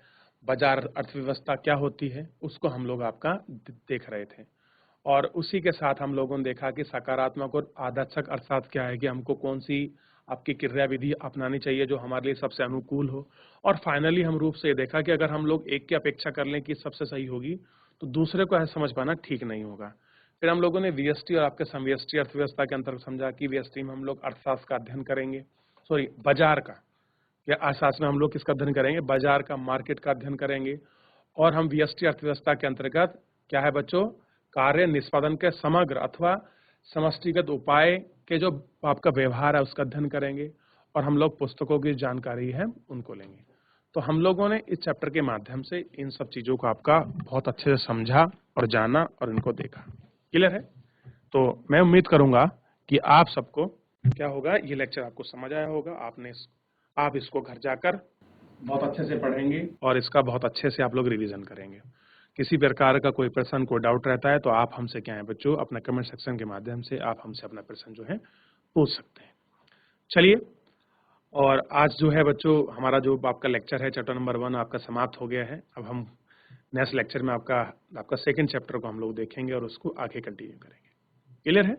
बाजार अर्थव्यवस्था क्या होती है, उसको हम लोग आपका देख रहे थे। और उसी के साथ हम लोगों ने देखा कि सकारात्मक और आदर्शक अर्थात क्या है कि हमको कौन सी आपकी क्रियाविधि अपनानी चाहिए जो हमारे लिए सबसे अनुकूल हो। और फाइनली हम रूप से ये देखा कि अगर हम लोग एक की अपेक्षा कर लें कि सबसे सही होगी, तो दूसरे को ऐसा समझ पाना ठीक नहीं होगा। फिर हम लोगों ने वीएसटी और आपके समव्यष्टि अर्थव्यवस्था के अंतर्गत समझा कि वीएसटी में हम लोग अर्थशास्त्र का अध्ययन करेंगे, सॉरी बाजार का, या अर्थशास्त्र में हम लोग किसका अध्ययन करेंगे, बाजार का, मार्केट का अध्ययन करेंगे। और हम वीएसटी अर्थव्यवस्था के अंतर्गत क्या है बच्चों, कार्य निष्पादन के समग्र अथवा समष्टिगत उपाय के जो आपका व्यवहार है उसका अध्ययन करेंगे। और हम लोग पुस्तकों की जानकारी है उनको लेंगे। तो हम लोगों ने इस चैप्टर के माध्यम से इन सब चीजों को आपका बहुत अच्छे से समझा और जाना और इनको देखा। क्लियर है? तो मैं उम्मीद करूंगा कि आप सबको क्या होगा, ये लेक्चर आपको समझ आया होगा। आप इसको घर जाकर बहुत अच्छे से पढ़ेंगे और इसका बहुत अच्छे से आप लोग रिवीजन करेंगे। किसी प्रकार का कोई प्रश्न, कोई डाउट रहता है तो आप हमसे क्या है बच्चों, अपना कमेंट सेक्शन के माध्यम से आप हमसे अपना प्रश्न जो है पूछ सकते हैं। चलिए, और आज जो है बच्चों हमारा जो आपका लेक्चर है चैप्टर नंबर 1 आपका समाप्त हो गया है। अब हम नेक्स्ट लेक्चर में आपका सेकंड चैप्टर को हम लोग देखेंगे और उसको आगे कंटिन्यू करेंगे। क्लियर है?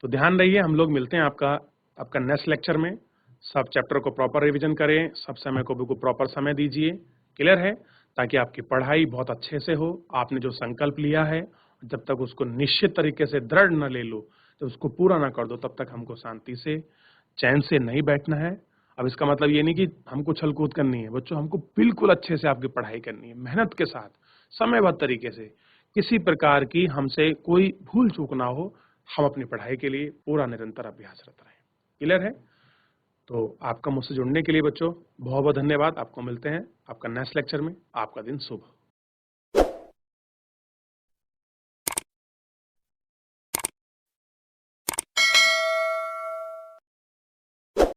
तो ध्यान रहिए, हम लोग मिलते हैं आपका नेक्स्ट लेक्चर में। सब चैप्टर को प्रॉपर रिवीजन करें, सब समय को बिल्कुल प्रॉपर समय दीजिए। क्लियर है? ताकि आपकी पढ़ाई बहुत अच्छे से हो। आपने जो संकल्प लिया है जब तक उसको निश्चित तरीके से दृढ़ न ले लो, तो उसको पूरा ना कर दो, तब तक हमको शांति से, चैन से नहीं बैठना है। अब इसका मतलब ये नहीं कि हमको छलकूद करनी है बच्चों, हमको बिल्कुल अच्छे से आपकी पढ़ाई करनी है, मेहनत के साथ, समयबद्ध तरीके से। किसी प्रकार की हमसे कोई भूल चूक ना हो। हम अपनी पढ़ाई के लिए पूरा निरंतर अभ्यासरत रहें। क्लियर है? तो आपका मुझसे जुड़ने के लिए बच्चों बहुत बहुत धन्यवाद। आपको मिलते हैं आपका नेक्स्ट लेक्चर में। आपका दिन शुभ हो।